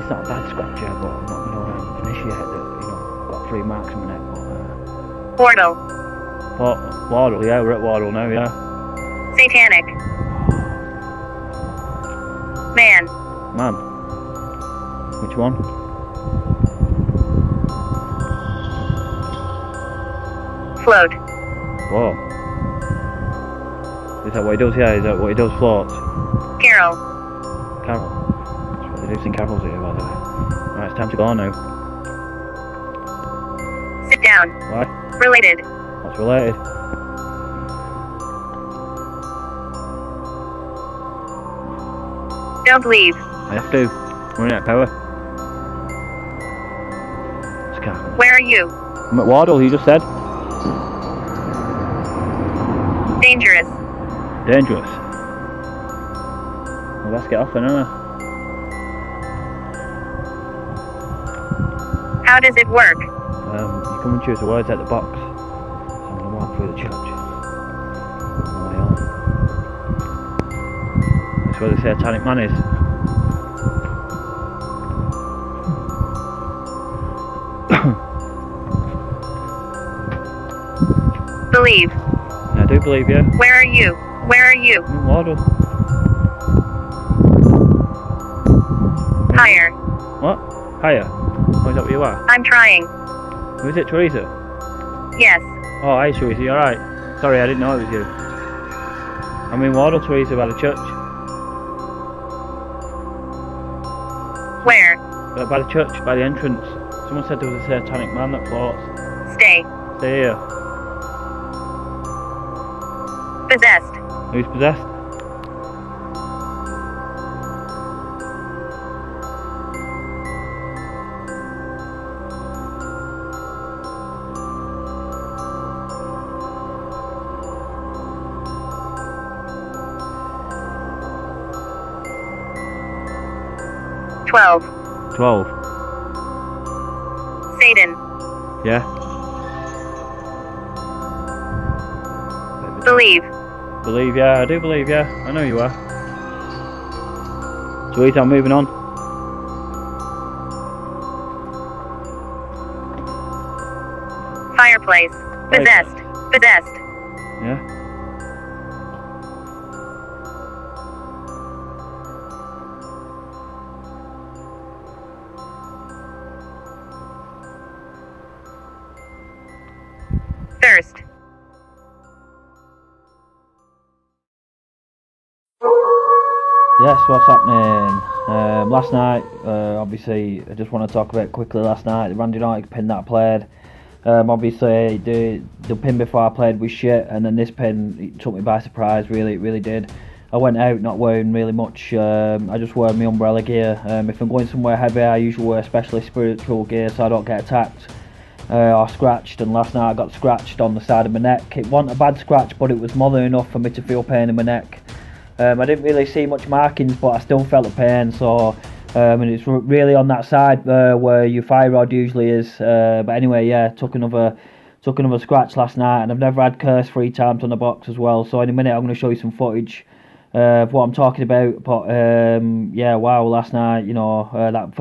it's not a bad scratch here, but I'm not going to initiate that, got 3 marks on my neck. But, Wardle. Wardle, yeah, we're at Wardle now, yeah. Satanic. Man. Man. Which one? Float. Whoa. Is that what he does? Yeah, is that what he does? Floats? Carol. Carol. That's what they do in carols here, by the way. Right, it's time to go on now. Sit down. Why? Related. What's related? Don't leave. I have to. I'm running out of power. Just can't. Where are you? I'm at Wardle, you just said. Dangerous. Dangerous. Well, let's get off then, huh? How does it work? You come and choose the words out the box. So I'm going to walk through the church. On my way home. That's where the Satanic man is. Believe. Yeah, I do believe you. Where are you? Where are you? I'm in Wardle. Higher. What? Higher? Oh, is that where you are? I'm trying. Who is it, Teresa? Yes. Oh, hi Teresa, you alright? Sorry, I didn't know it was you. I'm in Wardle, Teresa, by the church. Where? By the church, by the entrance. Someone said there was a Satanic man that floats. Stay. Stay here. Possessed. Who's possessed? Twelve. 12. Satan. Yeah? Believe. Believe, yeah, I do believe, yeah. I know you are. Sweet, I'm moving on. Fireplace. Possessed. Possessed. Yeah? Thirst. Yes, what's happening? Last night, obviously, I just want to talk about quickly last night, the Randonautica pin that I played. Obviously, the pin before I played was shit, and then this pin, it took me by surprise, really, it really did. I went out not wearing really much, I just wear my umbrella gear. If I'm going somewhere heavy, I usually wear especially spiritual gear so I don't get attacked or scratched, and last night I got scratched on the side of my neck. It wasn't a bad scratch, but it was more than enough for me to feel pain in my neck. I didn't really see much markings, but I still felt the pain, so and it's really on that side where your thyroid usually is. But anyway, yeah, took another scratch last night, and I've never had curse 3 times on the box as well. So in a minute I'm going to show you some footage of what I'm talking about. But yeah, wow, last night, that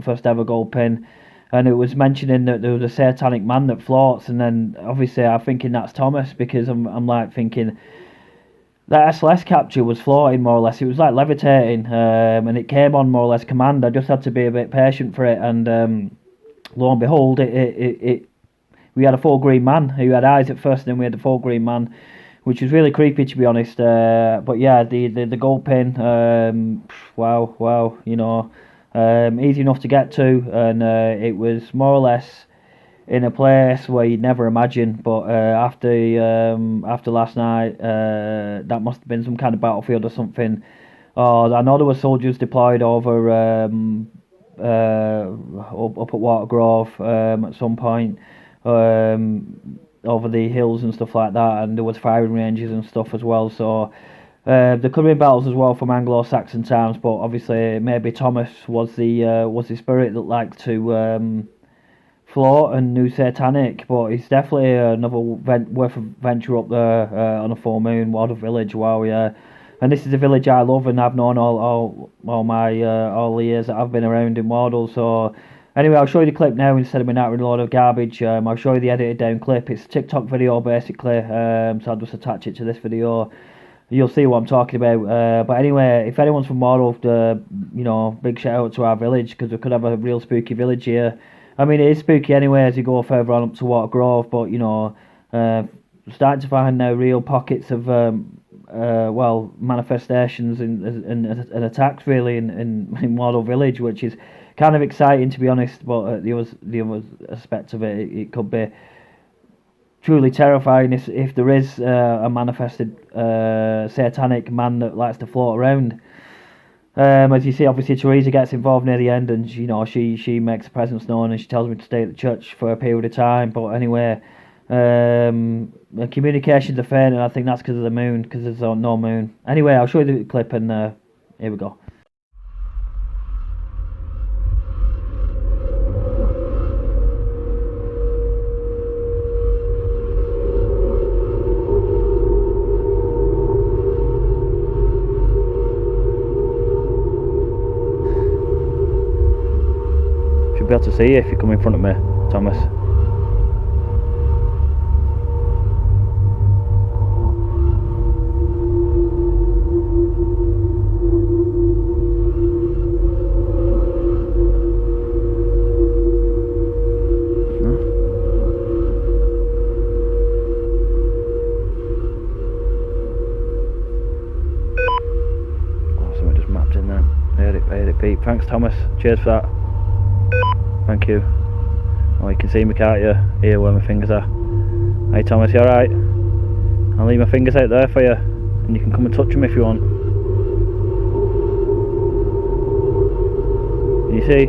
first ever gold pin, and it was mentioning that there was a Satanic man that floats, and then obviously I'm thinking that's Thomas, because I'm like thinking that SLS capture was floating more or less. It was like levitating, and it came on more or less command. I just had to be a bit patient for it, and lo and behold, we had a 4 green man who had eyes at first, and then we had a 4 green man, which was really creepy, to be honest. But yeah, the gold pin, wow, easy enough to get to, and it was more or less in a place where you'd never imagine. But after last night, that must have been some kind of battlefield or something. Oh, I know there were soldiers deployed over up at Watergrove at some point, over the hills and stuff like that, and there was firing ranges and stuff as well. So there could have been battles as well from Anglo-Saxon times, but obviously maybe Thomas was the spirit that liked to float and knew Satanic. But it's definitely another worth a venture up there on a full moon, Wardle Village. Wow, yeah. And this is a village I love and I've known all my all the years that I've been around in Wardle. So anyway, I'll show you the clip now instead of me nattering a load of garbage. I'll show you the edited down clip. It's a TikTok video basically, so I'll just attach it to this video. You'll see what I'm talking about. But anyway, if anyone's from Wardle, you know, big shout out to our village, because we could have a real spooky village here. I mean, it is spooky anyway as you go further on up to Water Grove, but you know, starting to find now real pockets of well, manifestations and attacks really in Wardle Village, which is kind of exciting to be honest. But the other aspect of it, it could be truly terrifying if there is a manifested satanic man that likes to float around. As you see, obviously Teresa gets involved near the end, and you know she makes a presence known, and she tells me to stay at the church for a period of time. But anyway, the communications are fair, and I think that's because of the moon, because there's no moon. Anyway, I'll show you the clip, and here we go. Be able to see you if you come in front of me, Thomas. No? Oh, something just mapped in there. I heard it beep. Thanks, Thomas. Cheers for that. Thank you. Oh, you can see me, can't you? Here where my fingers are. Hey Thomas, you alright? I'll leave my fingers out there for you, and you can come and touch them if you want. You see?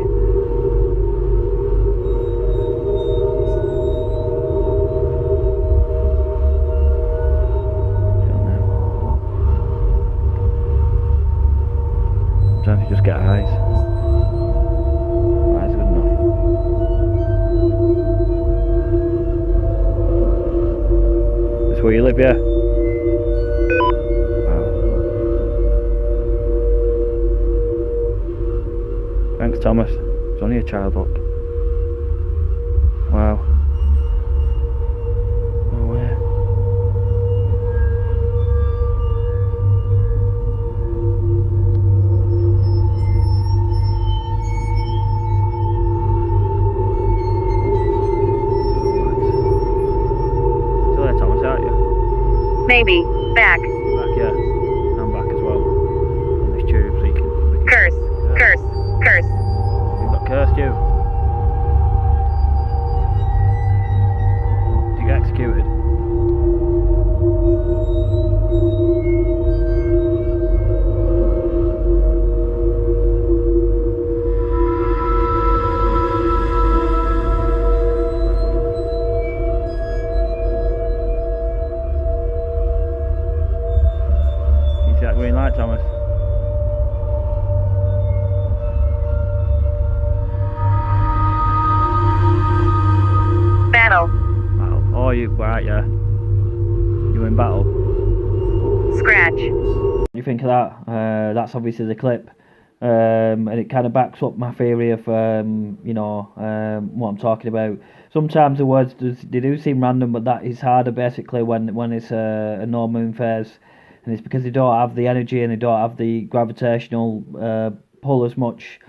Sometimes you just get eyes. Where you live, yeah? Wow. Thanks, Thomas. It's only a child, look. Wow. No way. Still there, Thomas, aren't you? Maybe. Back. Back, yeah. I'm back as well. On this tube, so you can... Curse. Curse. Curse. You've got cursed, you. Did you get executed? Green light, Thomas. Battle. Battle. Oh, you right, yeah. You in battle. Scratch. What do you think of that? That's obviously the clip, and it kind of backs up my theory of you know what I'm talking about. Sometimes the words they do seem random, but that is harder basically when it's a no moon phase. And it's because they don't have the energy and they don't have the gravitational pull as much.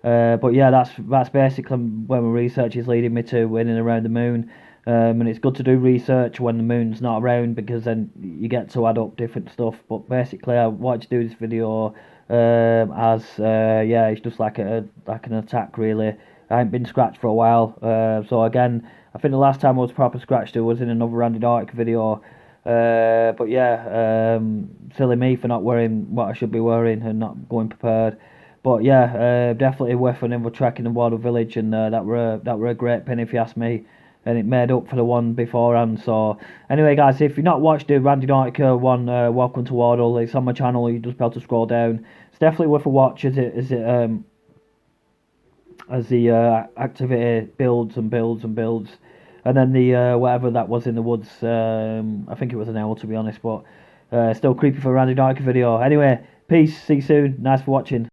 But yeah, that's basically where my research is leading me to, in and around the moon. And it's good to do research when the moon's not around, because then you get to add up different stuff. But basically, I wanted to do this video as yeah, it's just like an attack really. I ain't been scratched for a while. So again, I think the last time I was proper scratched was in another Randonautica video. But yeah, silly me for not wearing what I should be wearing and not going prepared. But yeah, definitely worth another trek in the Wardle Village, and that were a great pin if you ask me, and it made up for the one beforehand. So anyway, guys, if you've not watched the Randonautica one, welcome to Wardle. It's on my channel. You just be able to scroll down. It's definitely worth a watch as the activity builds and builds and builds. And then the whatever that was in the woods, I think it was an owl to be honest, but Still creepy for a Randonautica video. Anyway, peace, see you soon, nice for watching.